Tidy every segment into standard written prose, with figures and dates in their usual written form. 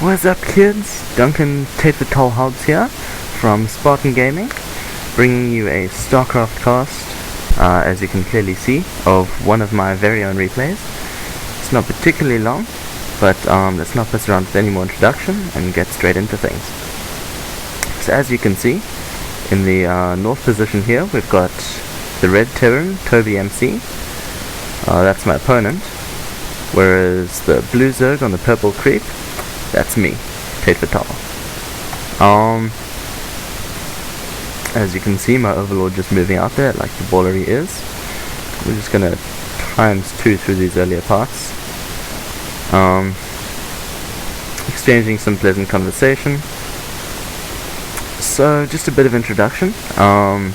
What's up, kids? Duncan TydVirTaal Hobbs here from Spartan Gaming, bringing you a StarCraft cast, as you can clearly see, of one of my very own replays. It's not particularly long, but let's not mess around with any more introduction and get straight into things. So as you can see, in the north position here, we've got the red Terran, TobyMc. That's my opponent. Whereas the blue Zerg on the purple creep, that's me, TydVirTaal. As you can see, my overlord just moving out there like the baller he is. We're just gonna ×2 through these earlier parts. Exchanging some pleasant conversation. So, just a bit of introduction. I'm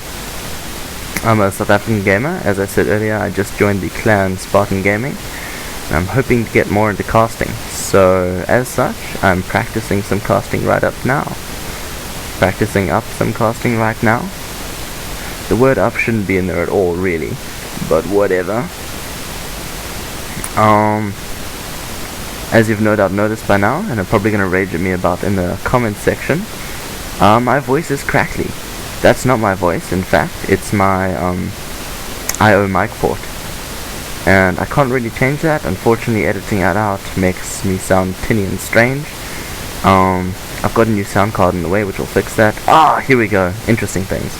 a South African gamer. As I said earlier, I just joined the clan Spartan Gaming. I'm hoping to get more into casting, so as such, I'm practicing some casting right now. The word up shouldn't be in there at all, really, but whatever. As you've no doubt noticed by now, and are probably going to rage at me about in the comments section, my voice is crackly. That's not my voice, in fact, it's my I/O mic port. And I can't really change that. Unfortunately, editing that out makes me sound tinny and strange. I've got a new sound card in the way which will fix that. Here we go. Interesting things.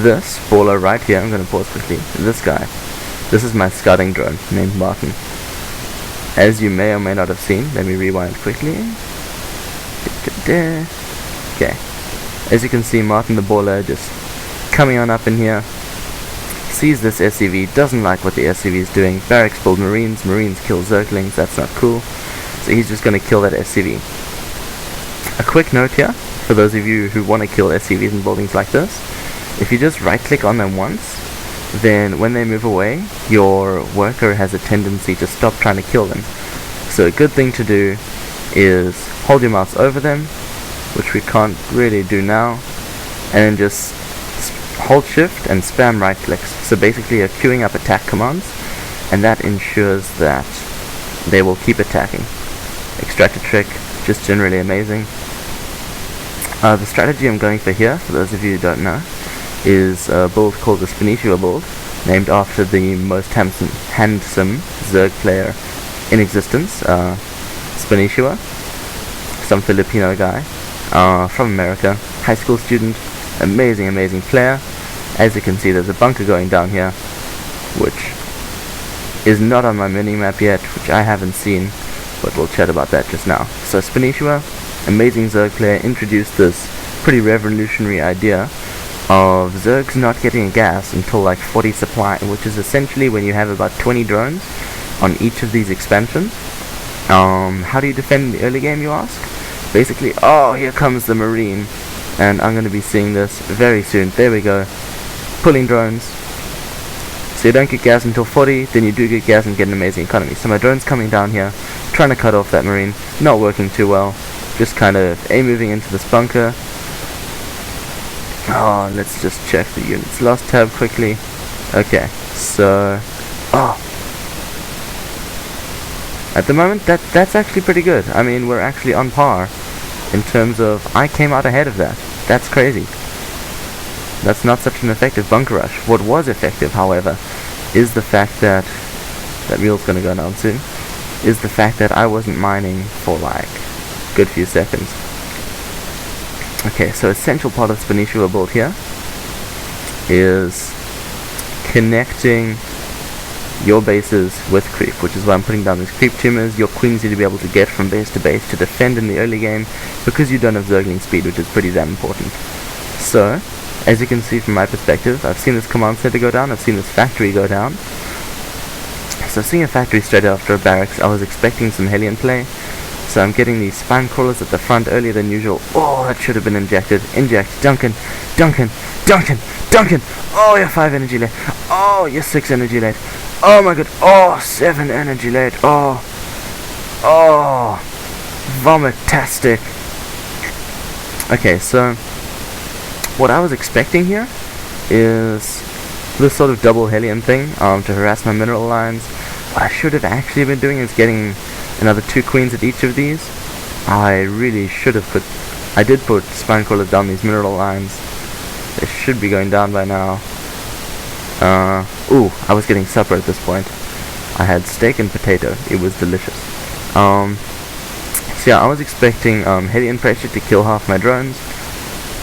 This baller right here, I'm going to pause quickly. This guy. This is my scouting drone named Martin. As you may or may not have seen, let me rewind quickly. Okay. As you can see, Martin the baller just coming on up in here. Sees this SCV, doesn't like what the SCV is doing. Barracks build Marines, Marines kill Zerglings, that's not cool. So he's just going to kill that SCV. A quick note here, for those of you who want to kill SCVs in buildings like this, if you just right click on them once, then when they move away, your worker has a tendency to stop trying to kill them. So a good thing to do is hold your mouse over them, which we can't really do now, and then just hold shift and spam right clicks. So basically you're queuing up attack commands, and that ensures that they will keep attacking. Extractor trick, just generally amazing. The strategy I'm going for here, for those of you who don't know, is a build called the Spinishua build, named after the most handsome Zerg player in existence, Spinishua, some Filipino guy from America, high school student. Amazing player. As you can see, there's a bunker going down here, which is not on my mini-map yet, which I haven't seen, but we'll chat about that just now. So Spinishua, amazing Zerg player, introduced this pretty revolutionary idea of Zergs not getting a gas until like 40 supply, which is essentially when you have about 20 drones on each of these expansions. How do you defend in the early game, you ask? Basically, here comes the Marine. And I'm going to be seeing this very soon. There we go. Pulling drones. So you don't get gas until 40, then you do get gas and get an amazing economy. So my drone's coming down here, trying to cut off that Marine. Not working too well. Just kind of moving into this bunker. Let's just check the units. Last tab quickly. Okay, so... At the moment, that's actually pretty good. I mean, we're actually on par. In terms of, I came out ahead of that. That's crazy. That's not such an effective bunker rush. What was effective, however, is the fact that mule's gonna go down soon, is the fact that I wasn't mining for like a good few seconds. Okay, so essential part of Spinishua build here is connecting your bases with creep, which is why I'm putting down these creep tumors. Your queens need to be able to get from base to base to defend in the early game, because you don't have Zergling speed, which is pretty damn important. So, as you can see from my perspective, I've seen this command center go down, I've seen this factory go down. So seeing a factory straight after a barracks, I was expecting some Hellion play. So I'm getting these spine crawlers at the front earlier than usual. That should have been injected. Inject. Duncan. Oh, you're 5 energy late. Oh, you're 6 energy late. Oh my god. 7 energy late. Vomitastic. Okay, so what I was expecting here is this sort of double Hellion thing to harass my mineral lines. What I should have actually been doing is getting another 2 queens at each of these. I really should have I did put spine crawlers down these mineral lines. They should be going down by now. Ooh, I was getting supper at this point. I had steak and potato. It was delicious. So yeah, I was expecting Hellion Pressure to kill half my drones.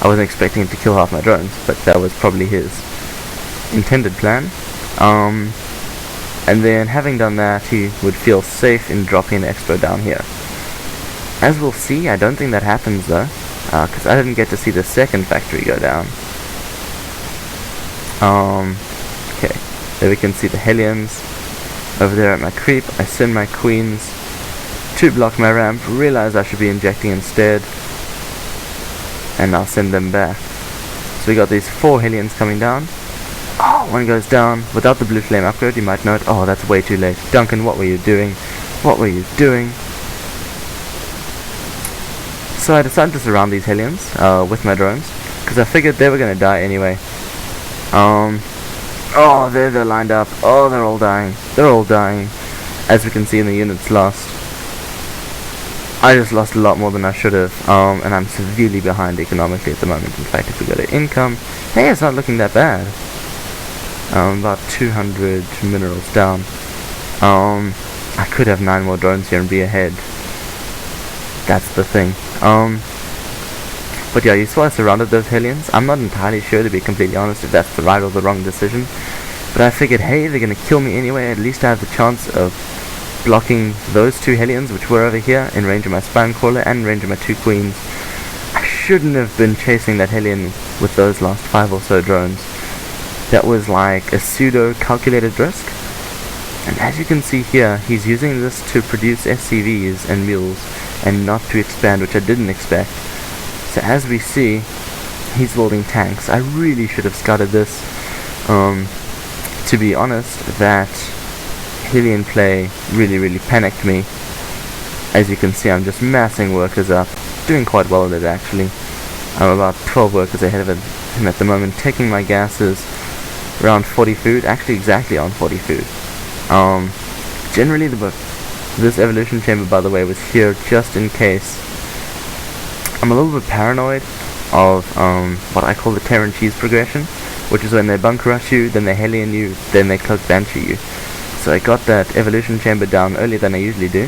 I wasn't expecting him to kill half my drones, but that was probably his intended plan. And then having done that, he would feel safe in dropping an expo down here. As we'll see, I don't think that happens though, because I didn't get to see the second factory go down. Okay, there we can see the Hellions. Over there at my creep, I send my queens to block my ramp, realize I should be injecting instead, and I'll send them back. So we got these 4 Hellions coming down. Oh, one goes down. Without the blue flame upgrade, you might note, oh, that's way too late. Duncan, what were you doing? What were you doing? So I decided to surround these Hellions with my drones, because I figured they were going to die anyway. Oh, there they're lined up. Oh, they're all dying. They're all dying. As we can see in the units lost. I just lost a lot more than I should have, and I'm severely behind economically at the moment. In fact, if we go to income, hey, it's not looking that bad. About 200 minerals down. I could have 9 more drones here and be ahead. That's the thing. But yeah, you saw I surrounded those Hellions. I'm not entirely sure, to be completely honest, if that's the right or the wrong decision. But I figured, hey, they're gonna kill me anyway. At least I have the chance of blocking those 2 Hellions, which were over here, in range of my spine crawler and in range of my 2 queens. I shouldn't have been chasing that Hellion with those last 5 or so drones. That was like a pseudo-calculated risk. And as you can see here, he's using this to produce SCVs and mules, and not to expand, which I didn't expect. So as we see, he's building tanks. I really should have scouted this. To be honest, that Hellion play really panicked me. As you can see, I'm just massing workers up, doing quite well with it actually. I'm about 12 workers ahead of him at the moment, taking my gases around 40 food, actually exactly on 40 food. Generally this evolution chamber, by the way, was here just in case. I'm a little bit paranoid of what I call the Terran cheese progression, which is when they bunker rush you, then they Hellion you, then they cloak banshee you. So I got that evolution chamber down earlier than I usually do.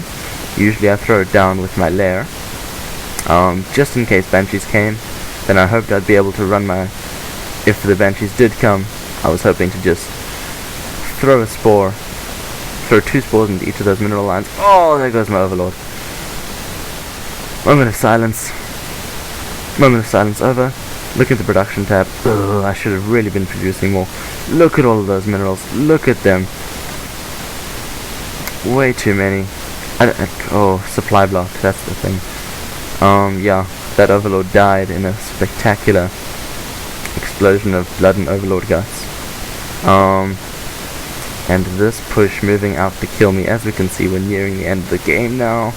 Usually I throw it down with my lair, just in case banshees came. Then I hoped I'd be able to run my, if the banshees did come, I was hoping to just throw a spore, throw 2 spores into each of those mineral lines. Oh, there goes my overlord. Moment of silence. Moment of silence over. Look at the production tab. Ugh, I should have really been producing more. Look at all of those minerals. Look at them. Way too many. Oh, supply block. That's the thing. Yeah, that overlord died in a spectacular explosion of blood and overlord guts. And this push moving out to kill me. As we can see, we're nearing the end of the game now.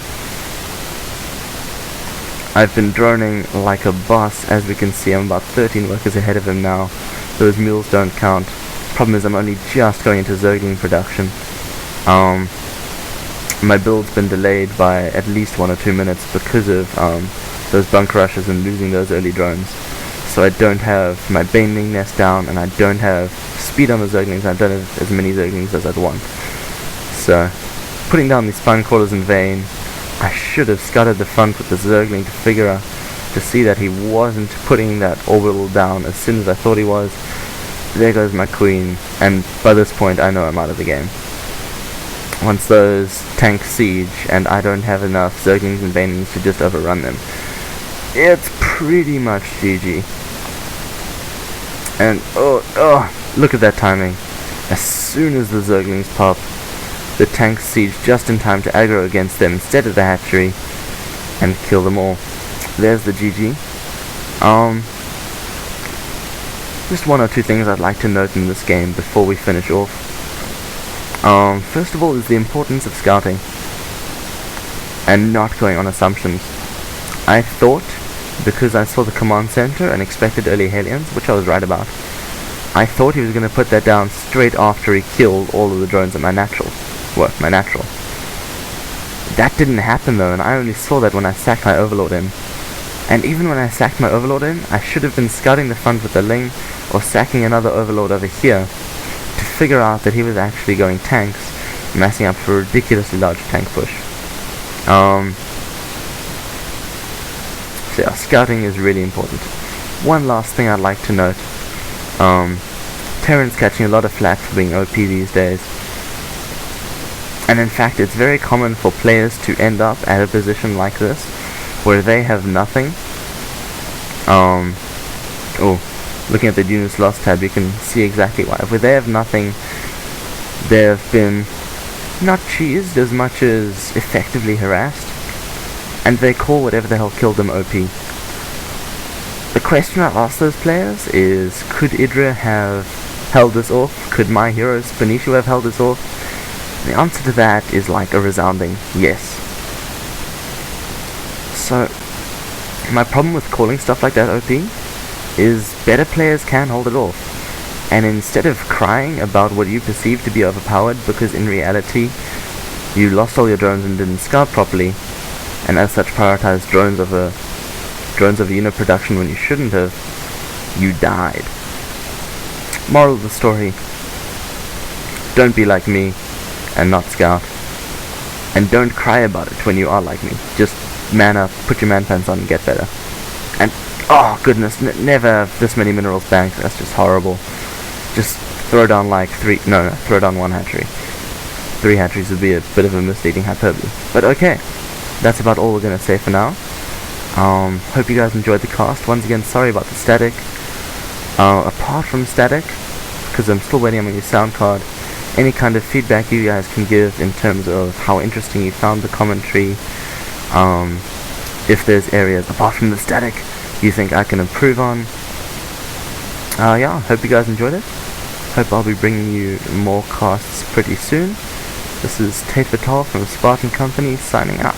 I've been droning like a boss. As we can see, I'm about 13 workers ahead of him now. Those mules don't count. Problem is, I'm only just going into Zergling production. My build's been delayed by at least 1 or 2 minutes because of those bunker rushes and losing those early drones. So I don't have my Baneling nest down, and I don't have speed on the Zerglings. I don't have as many Zerglings as I'd want. So, putting down these spine crawlers in vain. I should have scouted the front with the Zergling to see that he wasn't putting that orbital down as soon as I thought he was. There goes my queen, and by this point I know I'm out of the game. Once those tanks siege, and I don't have enough Zerglings and Banelings to just overrun them, it's pretty much GG. And oh, look at that timing. As soon as the Zerglings pop, the tanks siege just in time to aggro against them instead of the hatchery and kill them all. There's the GG. Just 1 or 2 things I'd like to note in this game before we finish off. First of all is the importance of scouting and not going on assumptions. I thought, because I saw the command center and expected early Hellions, which I was right about, I thought he was going to put that down straight after he killed all of the drones at my natural. That didn't happen though, and I only saw that when I sacked my Overlord in. And even when I sacked my Overlord in, I should have been scouting the front with the Ling, or sacking another Overlord over here, to figure out that he was actually going tanks, massing up for a ridiculously large tank push. So yeah, scouting is really important. One last thing I'd like to note, Terran's catching a lot of flack for being OP these days. And in fact, it's very common for players to end up at a position like this, where they have nothing. Looking at the units lost tab, you can see exactly why. Where they have nothing, they've been not cheesed as much as effectively harassed, and they call whatever the hell killed them OP. The question I ask those players is, could Idra have held this off? Could my hero Spanishu have held this off? The answer to that is like a resounding yes. So, my problem with calling stuff like that OP is better players can hold it off. And instead of crying about what you perceive to be overpowered, because in reality you lost all your drones and didn't scout properly, and as such prioritized drones over unit production when you shouldn't have, you died. Moral of the story: don't be like me and not scout, and don't cry about it when you are like me. Just man up, put your man pants on and get better. And oh goodness, never have this many minerals banked. That's just horrible. Just throw down like throw down one hatchery. 3 hatcheries would be a bit of a misleading hyperbole. But okay, that's about all we're gonna say for now. Hope you guys enjoyed the cast. Once again, sorry about the static. Apart from static, because I'm still waiting on my new sound card, any kind of feedback you guys can give in terms of how interesting you found the commentary, if there's areas apart from the static you think I can improve on. Yeah, hope you guys enjoyed it. Hope I'll be bringing you more casts pretty soon. This is TydVirTaal from Spartan Company signing out.